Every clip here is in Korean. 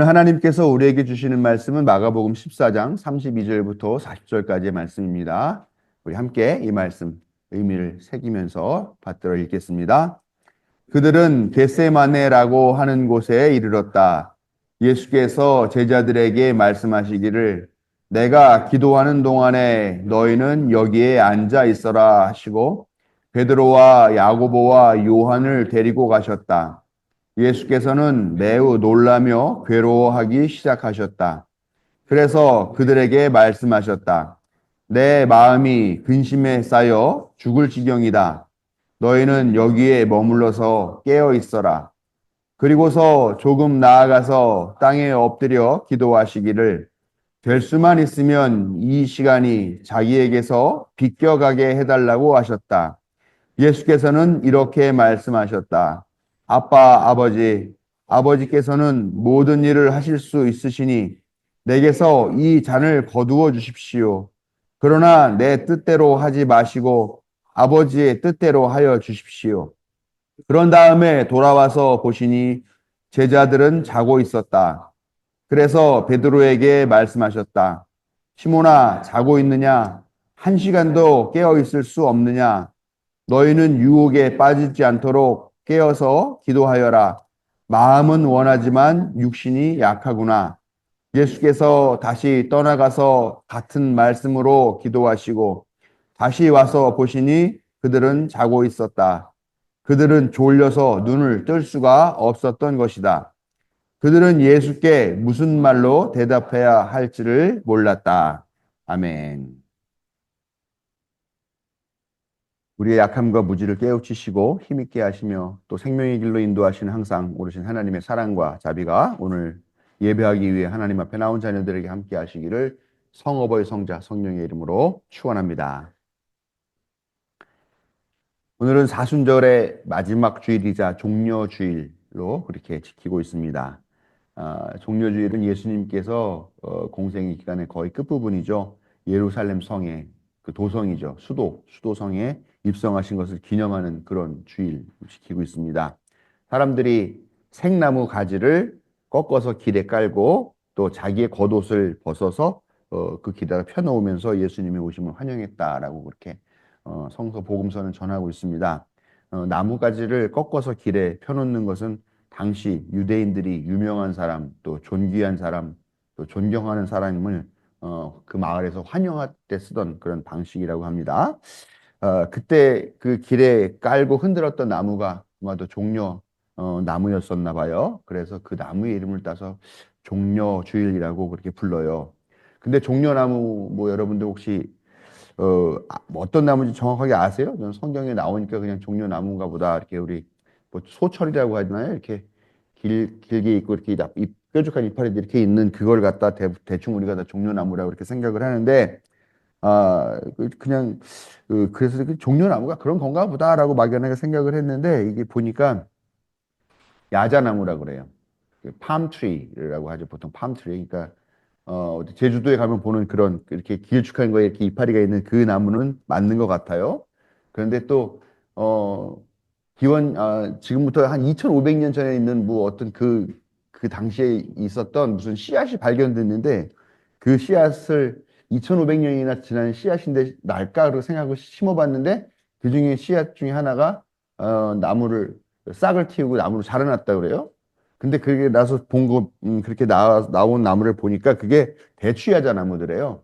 오늘 하나님께서 우리에게 주시는 말씀은 마가복음 14장 32절부터 40절까지의 말씀입니다. 우리 함께 이 말씀 의미를 새기면서 받들어 읽겠습니다. 그들은 겟세마네라고 하는 곳에 이르렀다. 예수께서 제자들에게 말씀하시기를 내가 기도하는 동안에 너희는 여기에 앉아 있어라 하시고 베드로와 야고보와 요한을 데리고 가셨다. 예수께서는 매우 놀라며 괴로워하기 시작하셨다. 그래서 그들에게 말씀하셨다. 내 마음이 근심에 쌓여 죽을 지경이다. 너희는 여기에 머물러서 깨어 있어라. 그리고서 조금 나아가서 땅에 엎드려 기도하시기를 될 수만 있으면 이 시간이 자기에게서 비껴가게 해달라고 하셨다. 예수께서는 이렇게 말씀하셨다. 아버지께서는 모든 일을 하실 수 있으시니 내게서 이 잔을 거두어 주십시오. 그러나 내 뜻대로 하지 마시고 아버지의 뜻대로 하여 주십시오. 그런 다음에 돌아와서 보시니 제자들은 자고 있었다. 그래서 베드로에게 말씀하셨다. 시몬아, 자고 있느냐? 한 시간도 깨어 있을 수 없느냐? 너희는 유혹에 빠지지 않도록 깨어서 기도하여라. 마음은 원하지만 육신이 약하구나. 예수께서 다시 떠나가서 같은 말씀으로 기도하시고 다시 와서 보시니 그들은 자고 있었다. 그들은 졸려서 눈을 뜰 수가 없었던 것이다. 그들은 예수께 무슨 말로 대답해야 할지를 몰랐다. 아멘. 우리의 약함과 무지를 깨우치시고 힘있게 하시며 또 생명의 길로 인도하시는 항상 오르신 하나님의 사랑과 자비가 오늘 예배하기 위해 하나님 앞에 나온 자녀들에게 함께 하시기를 성어버의 성자 성령의 이름으로 축원합니다. 오늘은 사순절의 마지막 주일이자 종려주일로 그렇게 지키고 있습니다. 종려주일은 예수님께서 공생의 기간의 거의 끝부분이죠. 예루살렘 성에 그 도성이죠. 수도성에 입성하신 것을 기념하는 그런 주일 지키고 있습니다. 사람들이 생나무 가지를 꺾어서 길에 깔고 또 자기의 겉옷을 벗어서 그 길에다 펴놓으면서 예수님의 오심을 환영했다라고 그렇게 성서 복음서는 전하고 있습니다. 나무가지를 꺾어서 길에 펴놓는 것은 당시 유대인들이 유명한 사람, 또 존귀한 사람, 또 존경하는 사람을 그 마을에서 환영할 때 쓰던 그런 방식이라고 합니다. 그때 그 길에 깔고 흔들었던 나무가 아마도 종려 나무였었나 봐요. 그래서 그 나무의 이름을 따서 종려주일이라고 그렇게 불러요. 근데 종려나무 뭐 여러분들 혹시 뭐 어떤 나무인지 정확하게 아세요? 저는 성경에 나오니까 그냥 종려나무인가 보다 이렇게 우리 뭐 소철이라고 하나요? 이렇게 길게 있고 이렇게 뾰족한 이파리 이렇게 있는 그걸 갖다 대충 우리가 다 종려나무라고 이렇게 생각을 하는데 그냥 그래서 종려나무가 그런 건가 보다라고 막연하게 생각을 했는데 이게 보니까 야자나무라고 그래요. 팜트리라고 하죠. 보통 팜트리. 그러니까 제주도에 가면 보는 그런 이렇게 길쭉한 거에 이렇게 이파리가 있는 그 나무는 맞는 것 같아요. 그런데 또 지금부터 한 2,500년 전에 있는 뭐 어떤 그 당시에 있었던 무슨 씨앗이 발견됐는데 그 씨앗을 2,500년이나 지난 씨앗인데 날까로 생각하고 심어봤는데 그 중에 씨앗 중에 하나가 나무를 싹을 틔우고 나무로 자라났다 그래요. 근데 그게 나서 그렇게 나온 나무를 보니까 그게 대추야자 나무들이에요.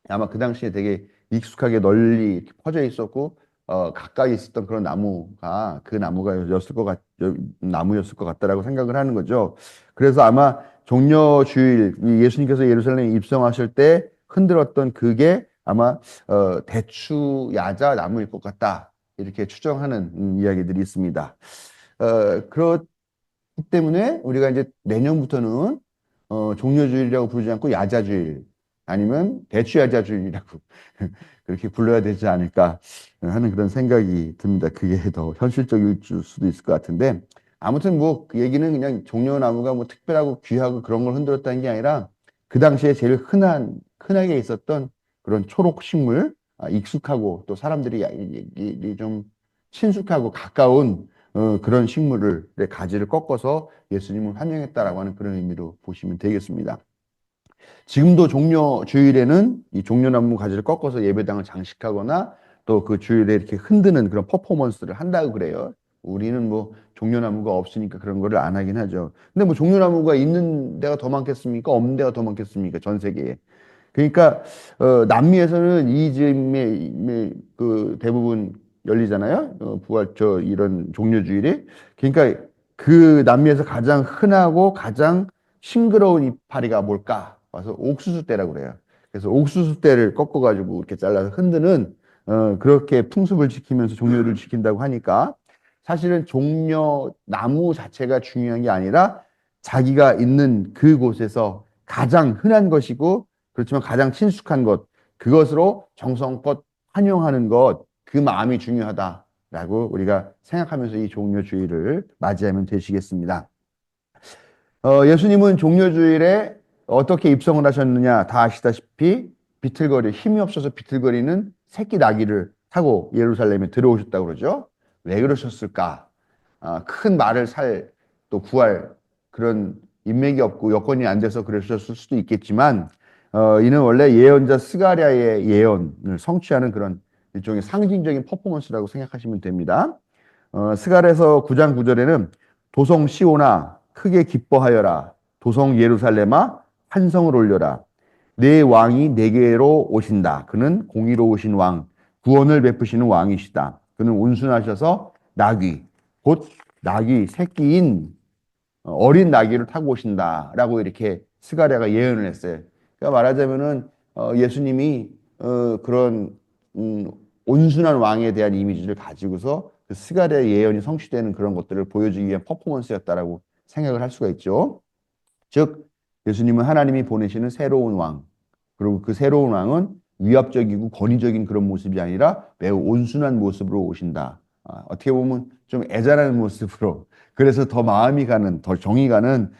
아마 그 당시에 되게 익숙하게 널리 이렇게 퍼져 있었고, 가까이 있었던 그런 나무가 그 나무였을 것 같다라고 생각을 하는 거죠. 그래서 아마 종려주일, 예수님께서 예루살렘에 입성하실 때 흔들었던 그게 아마, 대추야자 나무일 것 같다. 이렇게 추정하는 이야기들이 있습니다. 그렇기 때문에 우리가 이제 내년부터는 종려주일이라고 부르지 않고 야자주일 아니면 대추야자주일이라고 그렇게 불러야 되지 않을까 하는 그런 생각이 듭니다. 그게 더 현실적일 수도 있을 것 같은데 아무튼 뭐 그 얘기는 그냥 종려나무가 뭐 특별하고 귀하고 그런 걸 흔들었다는 게 아니라 그 당시에 제일 흔하게 있었던 그런 초록 식물, 익숙하고 또 사람들이 좀 친숙하고 가까운 그런 식물을 내 가지를 꺾어서 예수님을 환영했다라고 하는 그런 의미로 보시면 되겠습니다. 지금도 종려 주일에는 이 종려나무 가지를 꺾어서 예배당을 장식하거나 또 그 주일에 이렇게 흔드는 그런 퍼포먼스를 한다고 그래요. 우리는 뭐 종려나무가 없으니까 그런 거를 안 하긴 하죠. 근데 뭐 종려나무가 있는 데가 더 많겠습니까? 없는 데가 더 많겠습니까? 전 세계에. 그러니까 남미에서는 이 즈음에 그 대부분 열리잖아요. 부활 저 이런 종려주일이. 그러니까 그 남미에서 가장 흔하고 가장 싱그러운 이파리가 뭘까? 와서 옥수수 때라고 그래요. 그래서 옥수수 때를 꺾어가지고 이렇게 잘라서 흔드는 그렇게 풍습을 지키면서 종려를 지킨다고 하니까 사실은 종려 나무 자체가 중요한 게 아니라 자기가 있는 그곳에서 가장 흔한 것이고 그렇지만 가장 친숙한 것, 그것으로 정성껏 환영하는 것, 그 마음이 중요하다라고 우리가 생각하면서 이 종려주의를 맞이하면 되시겠습니다. 예수님은 종려주일에 어떻게 입성을 하셨느냐 다 아시다시피 힘이 없어서 비틀거리는 새끼 나귀를 타고 예루살렘에 들어오셨다고 그러죠. 왜 그러셨을까? 큰 말을 또 구할 그런 인맥이 없고 여건이 안 돼서 그러셨을 수도 있겠지만, 이는 원래 예언자 스가랴의 예언을 성취하는 그런 일종의 상징적인 퍼포먼스라고 생각하시면 됩니다. 스가랴서 9장 9절에는 도성 시온아 크게 기뻐하여라. 도성 예루살렘아 환성을 올려라. 내 왕이 내게로 오신다. 그는 공의로우신 왕, 구원을 베푸시는 왕이시다. 그는 온순하셔서 나귀, 곧 나귀 새끼인 어린 나귀를 타고 오신다라고 이렇게 스가랴가 예언을 했어요. 그러니까 말하자면은 예수님이 그런 온순한 왕에 대한 이미지를 가지고서 그 스가랴의 예언이 성취되는 그런 것들을 보여주기 위한 퍼포먼스였다라고 생각을 할 수가 있죠. 즉 예수님은 하나님이 보내시는 새로운 왕, 그리고 그 새로운 왕은 위압적이고 권위적인 그런 모습이 아니라 매우 온순한 모습으로 오신다. 어떻게 보면 좀 애잔한 모습으로, 그래서 더 마음이 가는, 더 정이 가는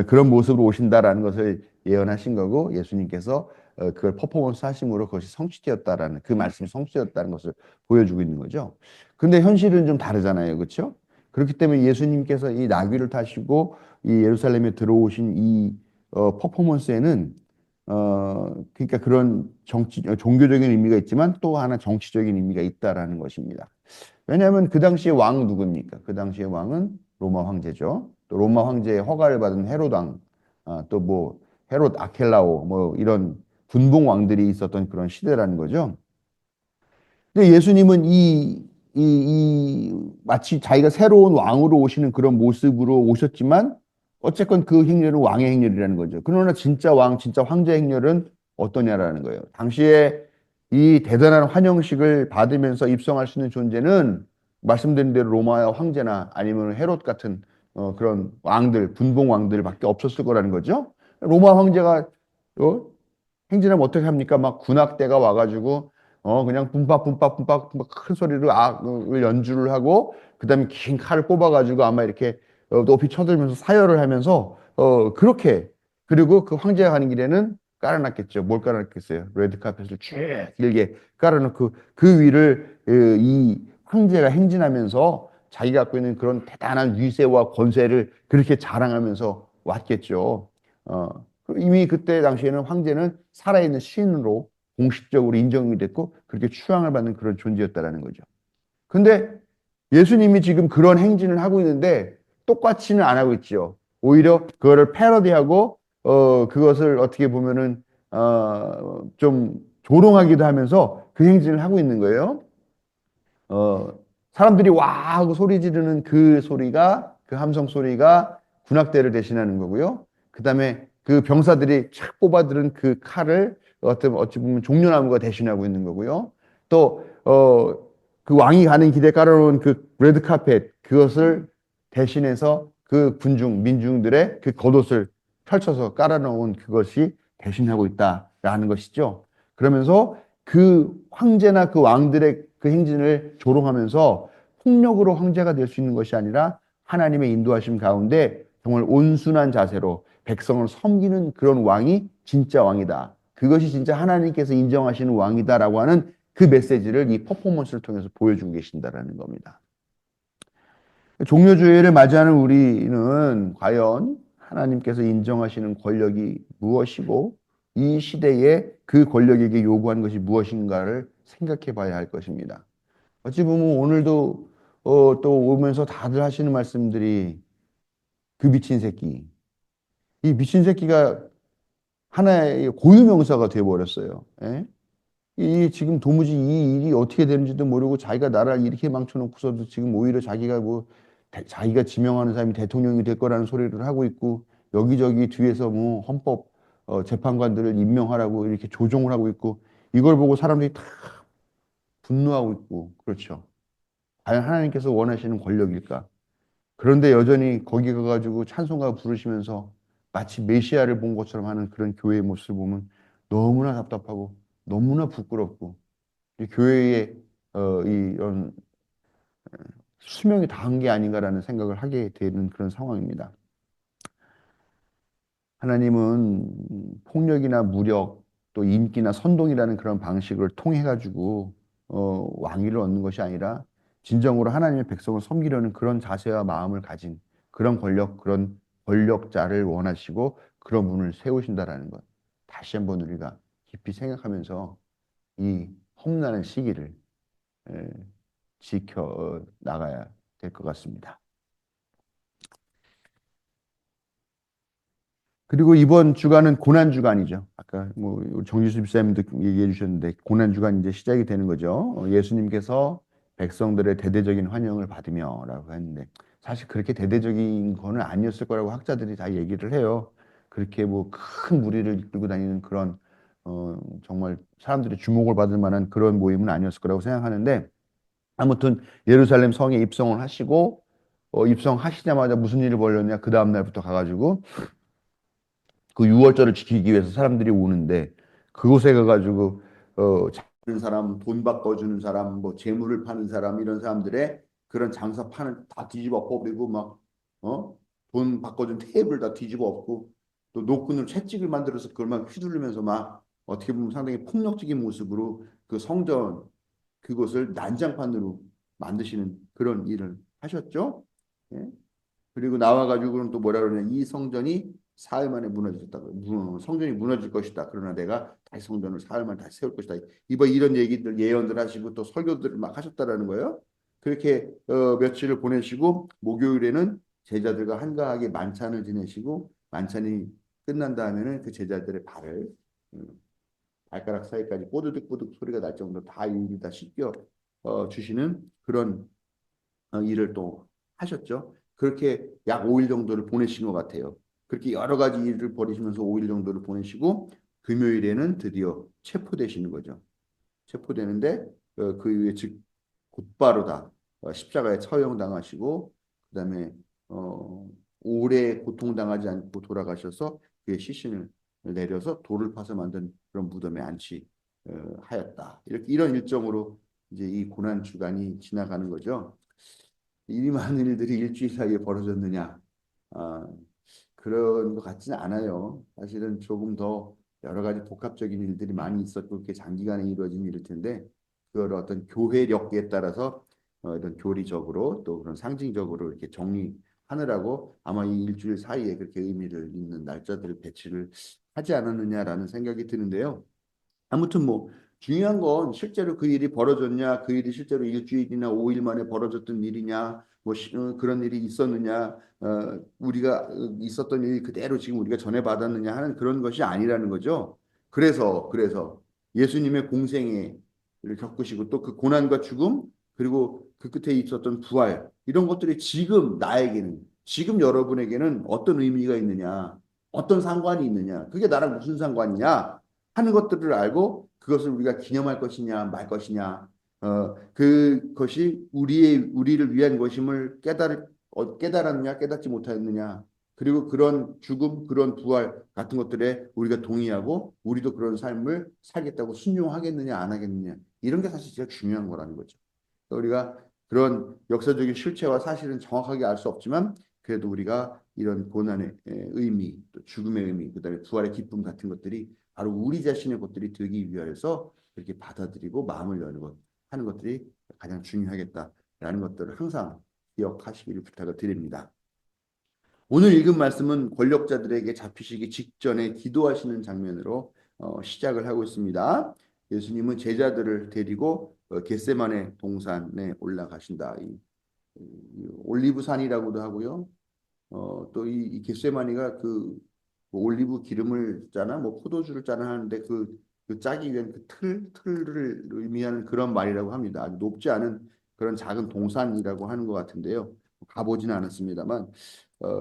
그런 모습으로 오신다라는 것을 예언하신 거고, 예수님께서 그걸 퍼포먼스 하심으로 그것이 성취되었다라는, 그 말씀이 성취되었다는 것을 보여주고 있는 거죠. 근데 현실은 좀 다르잖아요. 그렇죠? 그렇기 때문에 예수님께서 이 나귀를 타시고 이 예루살렘에 들어오신 이 퍼포먼스에는 그러니까 그런 종교적인 의미가 있지만 또 하나 정치적인 의미가 있다라는 것입니다. 왜냐하면 그 당시에 왕 누굽니까? 그 당시에 왕은 로마 황제죠. 또 로마 황제의 허가를 받은 헤롯 왕, 또 뭐 헤롯 아켈라오, 뭐 이런 분봉 왕들이 있었던 그런 시대라는 거죠. 근데 예수님은 마치 자기가 새로운 왕으로 오시는 그런 모습으로 오셨지만 어쨌건 그 행렬은 왕의 행렬이라는 거죠. 그러나 진짜 왕, 진짜 황제 행렬은 어떠냐라는 거예요. 당시에 이 대단한 환영식을 받으면서 입성할 수 있는 존재는 말씀드린 대로 로마의 황제나 아니면 헤롯 같은 그런 왕들, 분봉 왕들밖에 없었을 거라는 거죠. 로마 황제가 행진하면 어떻게 합니까? 막 군악대가 와가지고 그냥 뿜빡 큰 소리로 악을 연주를 하고 그다음에 긴 칼을 뽑아가지고 아마 이렇게 높이 쳐들면서 사열을 하면서 그렇게, 그리고 그 황제가 가는 길에는 깔아놨겠죠. 뭘 깔아놨겠어요? 레드 카펫을 쭉 길게 깔아놓고 그 위를 이 황제가 행진하면서 자기가 갖고 있는 그런 대단한 위세와 권세를 그렇게 자랑하면서 왔겠죠. 어, 이미 그때 당시에는 황제는 살아있는 신으로 공식적으로 인정이 됐고 그렇게 추앙을 받는 그런 존재였다라는 거죠. 근데 예수님이 지금 그런 행진을 하고 있는데 똑같이는 안 하고 있죠. 오히려 그거를 패러디하고 그것을 어떻게 보면은 좀 조롱하기도 하면서 그 행진을 하고 있는 거예요. 어, 사람들이 와 하고 소리 지르는 그 소리가, 그 함성 소리가 군악대를 대신하는 거고요. 그 다음에 그 병사들이 착 뽑아들은 그 칼을 어찌 보면 종려나무가 대신하고 있는 거고요. 또, 그 왕이 가는 길에 깔아놓은 그 레드 카펫, 그것을 대신해서 그 민중들의 그 겉옷을 펼쳐서 깔아놓은 그것이 대신하고 있다라는 것이죠. 그러면서 그 황제나 그 왕들의 그 행진을 조롱하면서 폭력으로 황제가 될 수 있는 것이 아니라 하나님의 인도하심 가운데 정말 온순한 자세로 백성을 섬기는 그런 왕이 진짜 왕이다. 그것이 진짜 하나님께서 인정하시는 왕이다라고 하는 그 메시지를 이 퍼포먼스를 통해서 보여주고 계신다라는 겁니다. 종려주의를 맞이하는 우리는 과연 하나님께서 인정하시는 권력이 무엇이고 이 시대에 그 권력에게 요구하는 것이 무엇인가를 생각해 봐야 할 것입니다. 어찌 보면 오늘도 또 오면서 다들 하시는 말씀들이 그 미친 새끼. 이 미친 새끼가 하나의 고유명사가 되어버렸어요. 예? 이 지금 도무지 이 일이 어떻게 되는지도 모르고 자기가 나라를 이렇게 망쳐놓고서도 지금 오히려 자기가 뭐 자기가 지명하는 사람이 대통령이 될 거라는 소리를 하고 있고 여기저기 뒤에서 뭐 헌법 재판관들을 임명하라고 이렇게 조종을 하고 있고 이걸 보고 사람들이 다 분노하고 있고 그렇죠. 과연 하나님께서 원하시는 권력일까? 그런데 여전히 거기 가가지고 찬송가 부르시면서 마치 메시아를 본 것처럼 하는 그런 교회의 모습을 보면 너무나 답답하고 너무나 부끄럽고 이 교회의 이런 수명이 다한 게 아닌가라는 생각을 하게 되는 그런 상황입니다. 하나님은 폭력이나 무력 또 인기나 선동이라는 그런 방식을 통해 가지고 왕위를 얻는 것이 아니라 진정으로 하나님의 백성을 섬기려는 그런 자세와 마음을 가진 그런 그런 권력자를 원하시고 그런 분을 세우신다라는 것. 다시 한번 우리가 깊이 생각하면서 이 험난한 시기를 에, 지켜 나가야 될 것 같습니다. 그리고 이번 주간은 고난 주간이죠. 아까 뭐 정유수 집사님도 얘기해 주셨는데 고난 주간 이제 시작이 되는 거죠. 예수님께서 백성들의 대대적인 환영을 받으며라고 했는데 사실 그렇게 대대적인 거는 아니었을 거라고 학자들이 다 얘기를 해요. 그렇게 뭐 큰 무리를 이끌고 다니는 그런 정말 사람들의 주목을 받을 만한 그런 모임은 아니었을 거라고 생각하는데 아무튼 예루살렘 성에 입성을 하시고 입성하시자마자 무슨 일이 벌어졌냐 그 다음 날부터 가가지고 그 유월절을 지키기 위해서 사람들이 오는데 그곳에 가가지고 잡는 사람, 돈 바꿔주는 사람, 뭐 재물을 파는 사람 이런 사람들의 그런 장사 판을 다 뒤집어 엎어버리고 막 돈 바꿔준 테이블 다 뒤집어 엎고 또 노끈으로 채찍을 만들어서 그걸 막 휘두르면서 막 어떻게 보면 상당히 폭력적인 모습으로 그 성전 그곳을 난장판으로 만드시는 그런 일을 하셨죠. 예? 그리고 나와가지고는 또 뭐라 그러냐 이 성전이 사흘 만에 무너졌다고 성전이 무너질 것이다. 그러나 내가 다시 성전을 사흘 만에 다시 세울 것이다. 이번 이런 얘기들 예언들 하시고 또 설교들을 막 하셨다라는 거예요. 그렇게 며칠을 보내시고 목요일에는 제자들과 한가하게 만찬을 지내시고 만찬이 끝난 다음에는 그 제자들의 발을 발가락 사이까지 뽀드득뽀득 소리가 날 정도로 다 일일이 다 씻겨 주시는 그런 일을 또 하셨죠. 그렇게 약 5일 정도를 보내신 것 같아요. 그렇게 여러 가지 일을 벌이시면서 5일 정도를 보내시고 금요일에는 드디어 체포되시는 거죠. 체포되는데 그 이후에 즉 곧바로 다 십자가에 처형당하시고 그다음에 어, 오래 고통당하지 않고 돌아가셔서 그의 시신을 내려서 돌을 파서 만든 그런 무덤에 안치 하였다. 이렇게 이런 일정으로 이제 이 고난 주간이 지나가는 거죠. 이 많은 일들이 일주일 사이에 벌어졌느냐? 아, 그런 것 같지는 않아요. 사실은 조금 더 여러 가지 복합적인 일들이 많이 있었고 그렇게 장기간에 이루어진 일일 텐데 그걸 어떤 교회력에 따라서 이런 교리적으로 또 그런 상징적으로 이렇게 정리하느라고 아마 이 일주일 사이에 그렇게 의미를 있는 날짜들을 배치를 하지 않았느냐라는 생각이 드는데요. 아무튼 뭐 중요한 건 실제로 그 일이 벌어졌냐, 그 일이 실제로 일주일이나 5일 만에 벌어졌던 일이냐, 뭐 그런 일이 있었느냐, 우리가 있었던 일이 그대로 지금 우리가 전해받았느냐 하는 그런 것이 아니라는 거죠. 그래서 예수님의 공생애를 겪으시고 또 그 고난과 죽음 그리고 그 끝에 있었던 부활 이런 것들이 지금 나에게는 지금 여러분에게는 어떤 의미가 있느냐, 어떤 상관이 있느냐, 그게 나랑 무슨 상관이냐 하는 것들을 알고 그것을 우리가 기념할 것이냐 말 것이냐 그것이 우리를 위한 것임을 깨달았느냐 깨닫지 못했느냐 그리고 그런 죽음 그런 부활 같은 것들에 우리가 동의하고 우리도 그런 삶을 살겠다고 순종하겠느냐 안 하겠느냐 이런 게 사실 제일 중요한 거라는 거죠. 우리가 그런 역사적인 실체와 사실은 정확하게 알 수 없지만 그래도 우리가 이런 고난의 의미, 또 죽음의 의미, 그다음에 부활의 기쁨 같은 것들이 바로 우리 자신의 것들이 되기 위하여서 그렇게 받아들이고 마음을 여는 것 하는 것들이 가장 중요하겠다라는 것들을 항상 기억하시기를 부탁을 드립니다. 오늘 읽은 말씀은 권력자들에게 잡히시기 직전에 기도하시는 장면으로 시작을 하고 있습니다. 예수님은 제자들을 데리고 겟세마네 동산에 올라가신다. 이 올리브산이라고도 하고요. 또 이 겟세마니가 뭐 올리브 기름을 짜나 뭐 포도주를 짜나 하는데 그 짜기 위한 틀을 의미하는 그런 말이라고 합니다. 아주 높지 않은 그런 작은 동산이라고 하는 것 같은데요. 가보지는 않았습니다만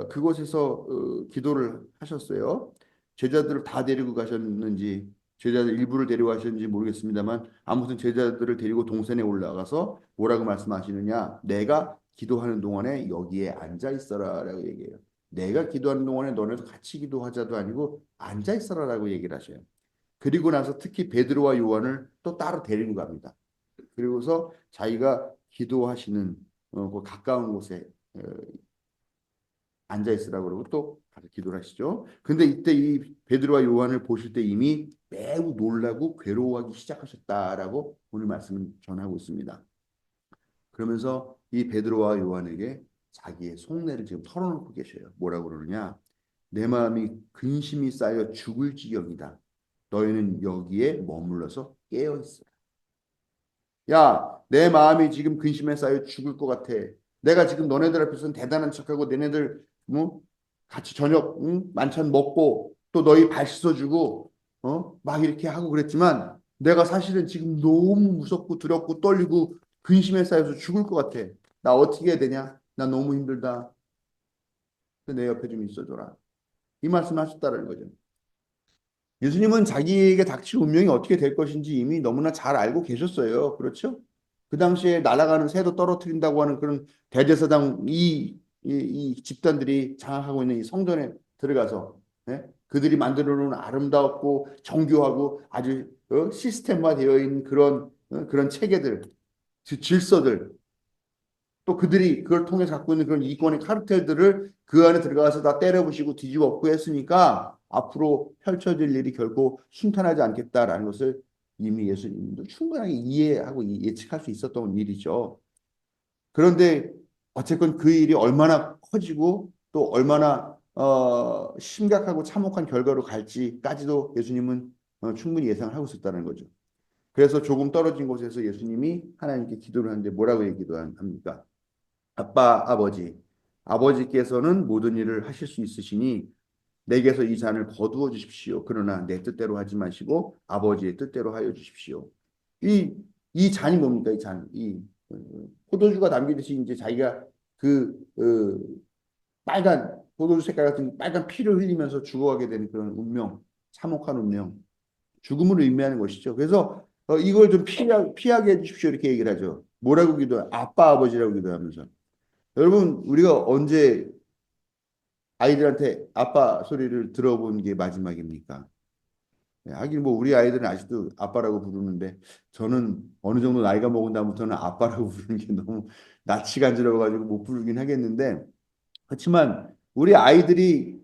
그곳에서 기도를 하셨어요. 제자들을 다 데리고 가셨는지 제자들 일부를 데리고 가셨는지 모르겠습니다만 아무튼 제자들을 데리고 동산에 올라가서 뭐라고 말씀하시느냐? 내가 기도하는 동안에 여기에 앉아 있어라라고 얘기해요. 내가 기도하는 동안에 너네도 같이 기도하자도 아니고 앉아 있어라라고 얘기를 하셔요. 그리고 나서 특히 베드로와 요한을 또 따로 데리고 갑니다. 그리고서 자기가 기도하시는 그 가까운 곳에 앉아 있으라고 그러고 또 가서 기도를 하시죠. 근데 이때 이 베드로와 요한을 보실 때 이미 매우 놀라고 괴로워하기 시작하셨다라고 오늘 말씀을 전하고 있습니다. 그러면서 이 베드로와 요한에게 자기의 속내를 지금 털어놓고 계셔요. 뭐라고 그러느냐? 내 마음이 근심이 쌓여 죽을 지경이다. 너희는 여기에 머물러서 깨어 있어. 야, 내 마음이 지금 근심에 쌓여 죽을 것 같아. 내가 지금 너네들 앞에서는 대단한 척하고 너네들 뭐 같이 저녁 만찬 먹고 또 너희 발 씻어주고 막 이렇게 하고 그랬지만 내가 사실은 지금 너무 무섭고 두렵고 떨리고 근심에 쌓여서 죽을 것 같아. 나 어떻게 해야 되냐? 나 너무 힘들다. 내 옆에 좀 있어줘라. 이 말씀하셨다는 거죠. 예수님은 자기에게 닥칠 운명이 어떻게 될 것인지 이미 너무나 잘 알고 계셨어요. 그렇죠? 그 당시에 날아가는 새도 떨어뜨린다고 하는 그런 대제사장 이 집단들이 장악하고 있는 이 성전에 들어가서 그들이 만들어 놓은 아름답고 정교하고 아주 시스템화되어 있는 그런 체계들, 질서들 또 그들이 그걸 통해서 갖고 있는 그런 이권의 카르텔들을 그 안에 들어가서 다 때려부시고 뒤집어 엎고 했으니까 앞으로 펼쳐질 일이 결코 순탄하지 않겠다라는 것을 이미 예수님도 충분하게 이해하고 예측할 수 있었던 일이죠. 그런데 어쨌건 그 일이 얼마나 커지고 또 얼마나 심각하고 참혹한 결과로 갈지까지도 예수님은 충분히 예상을 하고 있었다는 거죠. 그래서 조금 떨어진 곳에서 예수님이 하나님께 기도를 하는데 뭐라고 얘기도 합니까? 아빠, 아버지께서는 모든 일을 하실 수 있으시니 내게서 이 잔을 거두어 주십시오. 그러나 내 뜻대로 하지 마시고 아버지의 뜻대로 하여 주십시오. 이, 이 잔이 뭡니까? 이 잔, 포도주가 담기듯이 이제 자기가 빨간 포도주 색깔 같은 빨간 피를 흘리면서 죽어가게 되는 그런 운명, 참혹한 운명, 죽음을 의미하는 것이죠. 그래서 이걸 좀 피하게 해주십시오. 이렇게 얘기를 하죠. 뭐라고 기도해? 아빠, 아버지라고 기도하면서. 여러분, 우리가 언제 아이들한테 아빠 소리를 들어본 게 마지막입니까? 하긴 뭐 우리 아이들은 아직도 아빠라고 부르는데 저는 어느 정도 나이가 먹은 다음부터는 아빠라고 부르는 게 너무 낯이 간지러워가지고 못 부르긴 하겠는데 그렇지만 우리 아이들이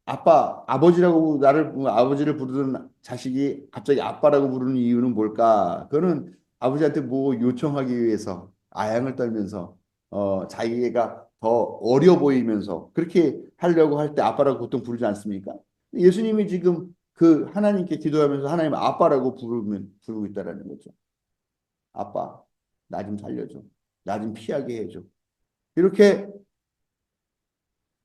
아버지라고 아버지를 부르는 자식이 갑자기 아빠라고 부르는 이유는 뭘까? 그거는 아버지한테 뭐 요청하기 위해서 아양을 떨면서 자기가 더 어려 보이면서 그렇게 하려고 할 때 아빠라고 보통 부르지 않습니까? 예수님이 지금 그 하나님께 기도하면서 하나님 아빠라고 부르고 있다라는 거죠. 아빠, 나 좀 살려줘. 나 좀 피하게 해줘. 이렇게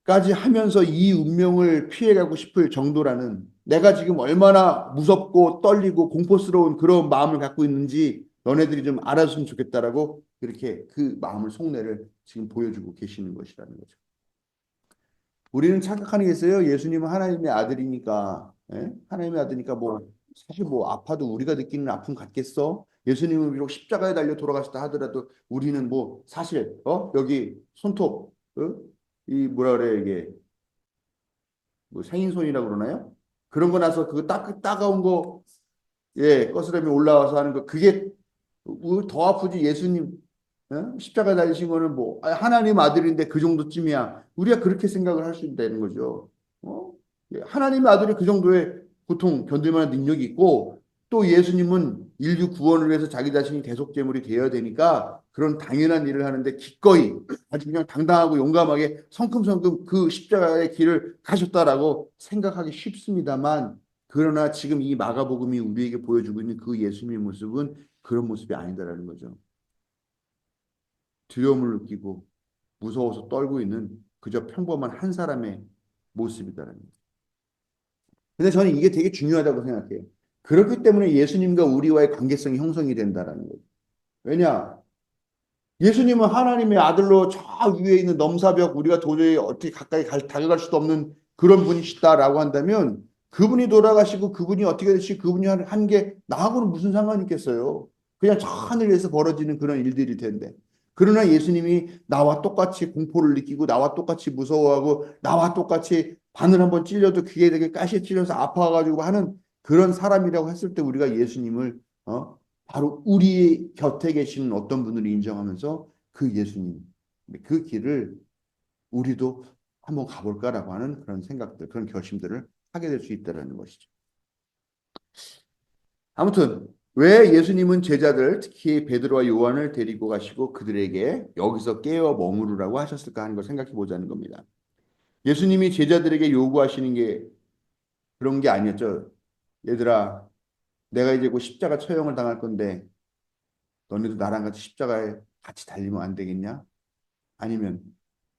까지 하면서 이 운명을 피해가고 싶을 정도라는 내가 지금 얼마나 무섭고 떨리고 공포스러운 그런 마음을 갖고 있는지 너네들이 좀 알아줬으면 좋겠다라고 그렇게 그 마음을 속내를 지금 보여주고 계시는 것이라는 거죠. 우리는 착각하는 게 있어요. 예수님은 하나님의 아들이니까, 하나님의 아들이니까 뭐 사실 뭐 아파도 우리가 느끼는 아픔 같겠어? 예수님은 비록 십자가에 달려 돌아가셨다 하더라도 우리는 뭐 사실 여기 손톱 이 뭐라 그래 이게 뭐 생인손이라고 그러나요? 그런 거 나서 그거 따가운 거 거스름이 올라와서 하는 거 그게 더 아프지 예수님 십자가 달리신 거는 뭐 하나님 아들인데 그 정도쯤이야. 우리가 그렇게 생각을 할 수 있다는 거죠. 하나님의 아들이 그 정도의 고통 견딜 만한 능력이 있고 또 예수님은 인류 구원을 위해서 자기 자신이 대속제물이 되어야 되니까 그런 당연한 일을 하는데 기꺼이 아주 그냥 당당하고 용감하게 성큼성큼 그 십자가의 길을 가셨다라고 생각하기 쉽습니다만, 그러나 지금 이 마가복음이 우리에게 보여주고 있는 그 예수님의 모습은 그런 모습이 아니다라는 거죠. 두려움을 느끼고 무서워서 떨고 있는 그저 평범한 한 사람의 모습이다라는 거죠. 근데 저는 이게 되게 중요하다고 생각해요. 그렇기 때문에 예수님과 우리와의 관계성이 형성이 된다라는 거죠. 왜냐? 예수님은 하나님의 아들로 저 위에 있는 넘사벽, 우리가 도저히 어떻게 가까이 다가갈 수도 없는 그런 분이시다라고 한다면, 그분이 돌아가시고 그분이 어떻게 되시고 그분이 한 게 나하고는 무슨 상관이 있겠어요. 그냥 저 하늘에서 벌어지는 그런 일들일 텐데. 그러나 예수님이 나와 똑같이 공포를 느끼고 나와 똑같이 무서워하고 나와 똑같이 바늘 한번 찔려도 귀에 되게 가시에 찔려서 아파가지고 하는 그런 사람이라고 했을 때, 우리가 예수님을 바로 우리 곁에 계시는 어떤 분을 인정하면서 그 예수님, 그 길을 우리도 한번 가볼까라고 하는 그런 생각들, 그런 결심들을 하게 될 수 있다는 것이죠. 아무튼 왜 예수님은 제자들, 특히 베드로와 요한을 데리고 가시고 그들에게 여기서 깨어 머무르라고 하셨을까 하는 걸 생각해 보자는 겁니다. 예수님이 제자들에게 요구하시는 게 그런 게 아니었죠. 얘들아, 내가 이제 곧 십자가 처형을 당할 건데 너네도 나랑 같이 십자가에 같이 달리면 안 되겠냐? 아니면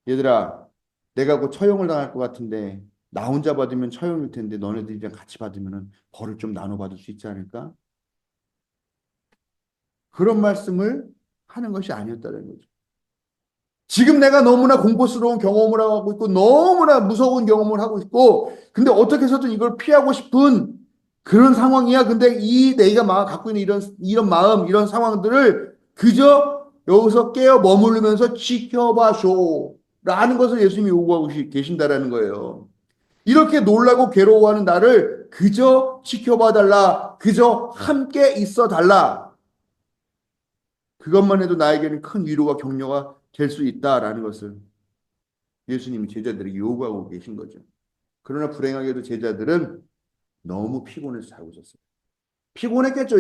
얘들아, 내가 곧 처형을 당할 것 같은데 나 혼자 받으면 처형일 텐데 너네들이랑 같이 받으면 벌을 좀 나눠 받을 수 있지 않을까? 그런 말씀을 하는 것이 아니었다는 거죠. 지금 내가 너무나 공포스러운 경험을 하고 있고 너무나 무서운 경험을 하고 있고, 근데 어떻게 해서든 이걸 피하고 싶은 그런 상황이야. 근데 이 내가 갖고 있는 이런 마음, 이런 상황들을 그저 여기서 깨어 머무르면서 지켜봐줘 라는 것을 예수님이 요구하고 계신다라는 거예요. 이렇게 놀라고 괴로워하는 나를 그저 지켜봐 달라, 그저 함께 있어 달라, 그것만 해도 나에게는 큰 위로와 격려가 될 수 있다라는 것을 예수님이 제자들에게 요구하고 계신 거죠. 그러나 불행하게도 제자들은 너무 피곤해서 자고 있었어요. 피곤했겠죠.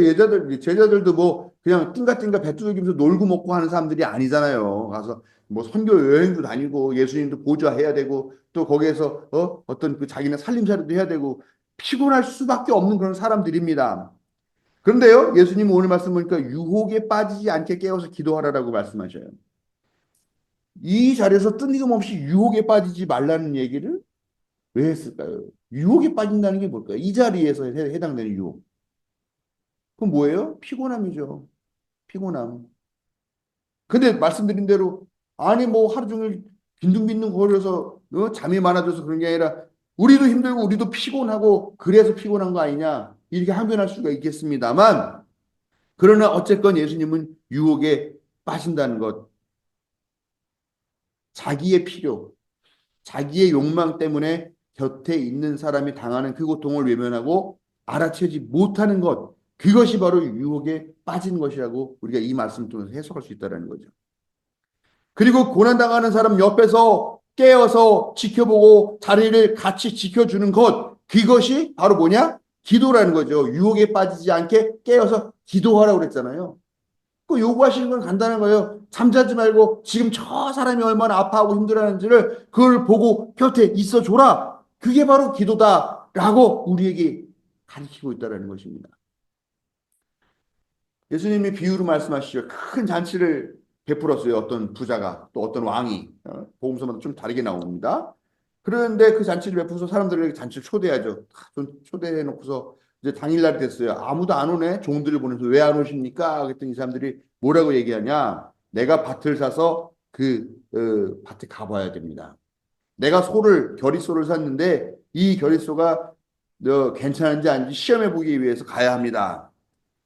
제자들도 뭐 그냥 띵가띵가 배 두들기면서 놀고 먹고 하는 사람들이 아니잖아요. 가서 뭐 선교 여행도 다니고 예수님도 보좌해야 되고 또 거기에서 어떤 그 자기네 살림살이도 해야 되고 피곤할 수밖에 없는 그런 사람들입니다. 그런데요, 예수님은 오늘 말씀 보니까 유혹에 빠지지 않게 깨워서 기도하라라고 말씀하셔요. 이 자리에서 뜬금없이 유혹에 빠지지 말라는 얘기를 왜 했을까요? 유혹에 빠진다는 게 뭘까요? 이 자리에서 해당되는 유혹. 그건 뭐예요? 피곤함이죠. 피곤함. 근데 말씀드린 대로, 아니 뭐 하루 종일 빈둥빈둥 거려서 잠이 많아져서 그런 게 아니라 우리도 힘들고 우리도 피곤하고 그래서 피곤한 거 아니냐, 이렇게 항변할 수가 있겠습니다만, 그러나 어쨌건 예수님은 유혹에 빠진다는 것, 자기의 필요, 자기의 욕망 때문에 곁에 있는 사람이 당하는 그 고통을 외면하고 알아채지 못하는 것, 그것이 바로 유혹에 빠진 것이라고 우리가 이 말씀을 통해서 해석할 수 있다는 거죠. 그리고 고난당하는 사람 옆에서 깨어서 지켜보고 자리를 같이 지켜주는 것, 그것이 바로 뭐냐? 기도라는 거죠. 유혹에 빠지지 않게 깨어서 기도하라고 그랬잖아요. 그 요구하시는 건 간단한 거예요. 잠자지 말고 지금 저 사람이 얼마나 아파하고 힘들어하는지를 그걸 보고 곁에 있어줘라. 그게 바로 기도다라고 우리에게 가르치고 있다는 것입니다. 예수님이 비유로 말씀하시죠. 큰 잔치를 베풀었어요. 어떤 부자가, 또 어떤 왕이. 복음서마다 좀 다르게 나옵니다. 그런데 그 잔치를 베풀어서 사람들에게 잔치를 초대하죠. 초대해 놓고서 이제 당일날 됐어요. 아무도 안 오네. 종들을 보내서 왜 안 오십니까? 그랬더니 이 사람들이 뭐라고 얘기하냐? 내가 밭을 사서 그 밭에 가봐야 됩니다. 내가 결의소를 샀는데 이 결의소가 괜찮은지 아닌지 시험해 보기 위해서 가야 합니다.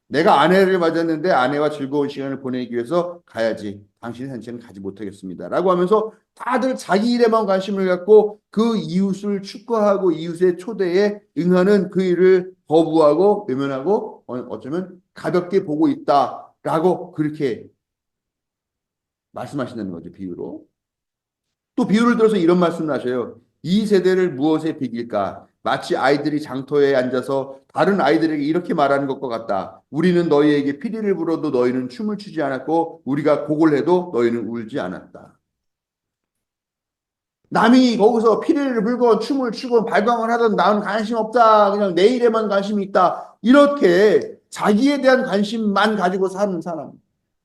내가 아내를 맞았는데 아내와 즐거운 시간을 보내기 위해서 가야지. 당신의 산책은 가지 못하겠습니다. 라고 하면서 다들 자기 일에만 관심을 갖고 그 이웃을 축구하고 이웃의 초대에 응하는 그 일을 거부하고 외면하고 어쩌면 가볍게 보고 있다라고 그렇게 말씀하신다는 거죠. 비유로. 또 비유를 들어서 이런 말씀을 하셔요. 이 세대를 무엇에 비길까? 마치 아이들이 장터에 앉아서 다른 아이들에게 이렇게 말하는 것과 같다. 우리는 너희에게 피리를 불어도 너희는 춤을 추지 않았고 우리가 곡을 해도 너희는 울지 않았다. 남이 거기서 피리를 불건 춤을 추건 발광을 하던 나는 관심 없다. 그냥 내 일에만 관심이 있다. 이렇게 자기에 대한 관심만 가지고 사는 사람.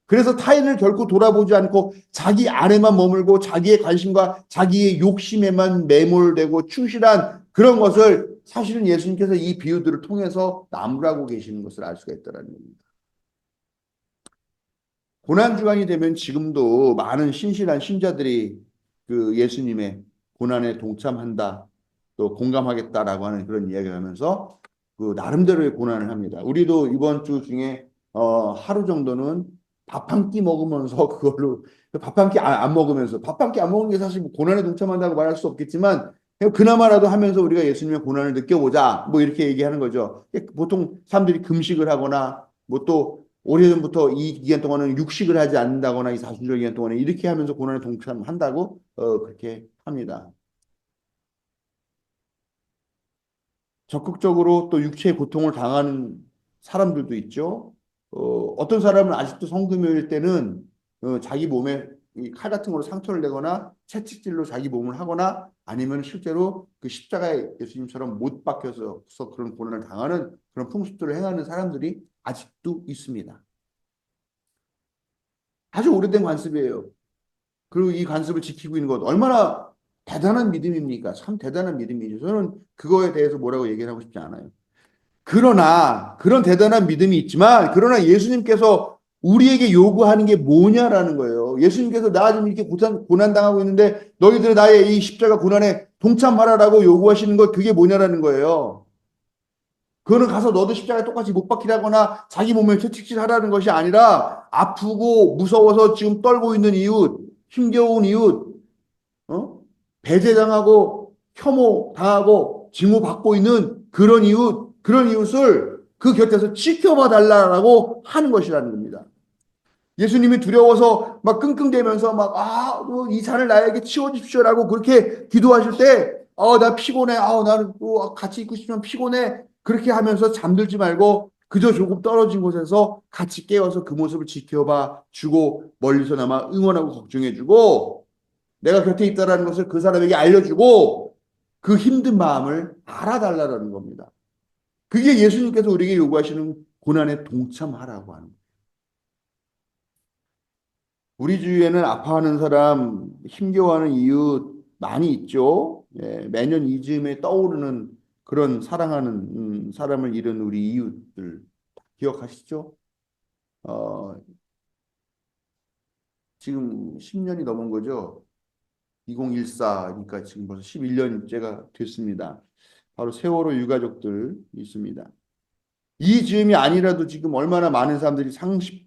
그래서 타인을 결코 돌아보지 않고 자기 안에만 머물고 자기의 관심과 자기의 욕심에만 매몰되고 충실한 그런 것을 사실은 예수님께서 이 비유들을 통해서 나무라고 계시는 것을 알 수가 있다는 겁니다. 고난주간이 되면 지금도 많은 신실한 신자들이 그 예수님의 고난에 동참한다, 또 공감하겠다라고 하는 그런 이야기를 하면서 그 나름대로의 고난을 합니다. 우리도 이번 주 중에 하루 정도는 밥 한 끼 먹으면서 그걸로 밥 한 끼 안 먹으면서 밥 한 끼 안 먹는 게 사실 뭐 고난에 동참한다고 말할 수 없겠지만 그나마라도 하면서 우리가 예수님의 고난을 느껴보자 뭐 이렇게 얘기하는 거죠. 보통 사람들이 금식을 하거나 뭐 또 오래전부터 이 기간 동안은 육식을 하지 않는다거나 이 사순절 기간 동안에 이렇게 하면서 고난에 동참한다고 그렇게 합니다. 적극적으로 또 육체의 고통을 당하는 사람들도 있죠. 어떤 사람은 아직도 성금요일 때는 자기 몸에 이 칼 같은 걸로 상처를 내거나 채찍질로 자기 몸을 하거나 아니면 실제로 그 십자가에 예수님처럼 못 박혀서 그런 고난을 당하는 그런 풍습들을 행하는 사람들이 아직도 있습니다. 아주 오래된 관습이에요. 그리고 이 관습을 지키고 있는 것 얼마나 대단한 믿음입니까? 참 대단한 믿음이죠. 저는 그거에 대해서 뭐라고 얘기를 하고 싶지 않아요. 그러나 그런 대단한 믿음이 있지만 그러나 예수님께서 우리에게 요구하는 게 뭐냐라는 거예요. 예수님께서 나 지금 이렇게 고난당하고 있는데 너희들 나의 이 십자가 고난에 동참하라라고 요구하시는 것 그게 뭐냐라는 거예요. 그거는 가서 너도 십자가에 똑같이 못 박히라거나 자기 몸에 채찍질 하라는 것이 아니라 아프고 무서워서 지금 떨고 있는 이웃, 힘겨운 이웃, 어? 배제당하고 혐오당하고 징후받고 있는 그런 이웃을 그 곁에서 지켜봐 달라고 하는 것이라는 겁니다. 예수님이 두려워서 막 끙끙대면서 이 잔을 나에게 치워주십시오라고 그렇게 기도하실 때, 나 피곤해. 나는 또 같이 있고 싶지만 피곤해. 그렇게 하면서 잠들지 말고 그저 조금 떨어진 곳에서 같이 깨어서 그 모습을 지켜봐 주고 멀리서나마 응원하고 걱정해 주고 내가 곁에 있다라는 것을 그 사람에게 알려주고 그 힘든 마음을 알아달라는 겁니다. 그게 예수님께서 우리에게 요구하시는 고난에 동참하라고 하는 거예요. 우리 주위에는 아파하는 사람, 힘겨워하는 이웃 많이 있죠. 예, 매년 이즈음에 떠오르는 그런 사랑하는 사람을 잃은 우리 이웃들 기억하시죠? 어, 지금 10년이 넘은 거죠. 2014니까 지금 벌써 11년째가 됐습니다. 바로 세월호 유가족들 있습니다. 이 즈음이 아니라도 지금 얼마나 많은 사람들이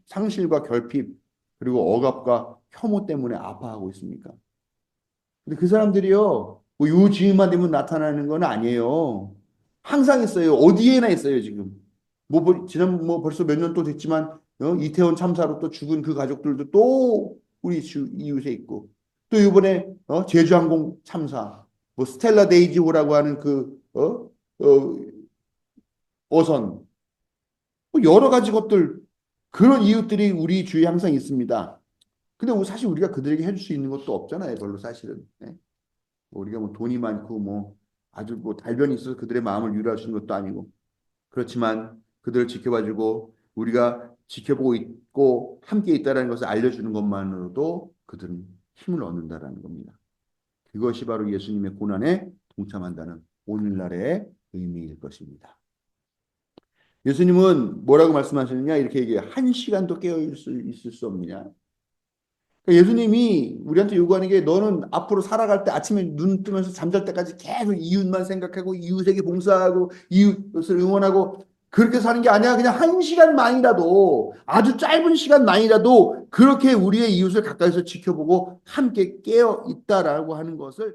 상실과 결핍 그리고 억압과 혐오 때문에 아파하고 있습니까? 근데 그 사람들이요, 뭐요 즈음만 되면 나타나는 건 아니에요. 항상 있어요. 어디에나 있어요, 지금. 지난 벌써 몇 년 또 됐지만 이태원 참사로 또 죽은 그 가족들도 또 우리 이웃에 있고 또 이번에 제주항공 참사 뭐 스텔라 데이지호라고 하는 어선 뭐 여러 가지 것들 그런 이웃들이 우리 주위에 항상 있습니다. 근데 사실 우리가 그들에게 해줄 수 있는 것도 없잖아요, 별로 사실은. 네? 뭐 우리가 뭐 돈이 많고 뭐 아주 뭐 달변이 있어서 그들의 마음을 유로할 수 있는 것도 아니고 그렇지만 그들을 지켜봐주고 우리가 지켜보고 있고 함께 있다라는 것을 알려주는 것만으로도 그들은 힘을 얻는다라는 겁니다. 그것이 바로 예수님의 고난에 동참한다는 오늘날의 의미일 것입니다. 예수님은 뭐라고 말씀하시느냐 이렇게 얘기해요. 한 시간도 깨어 있을 수 없느냐. 그러니까 예수님이 우리한테 요구하는 게 너는 앞으로 살아갈 때 아침에 눈 뜨면서 잠잘 때까지 계속 이웃만 생각하고 이웃에게 봉사하고 이웃을 응원하고 그렇게 사는 게 아니야. 그냥 한 시간만이라도 아주 짧은 시간만이라도 그렇게 우리의 이웃을 가까이서 지켜보고 함께 깨어 있다라고 하는 것을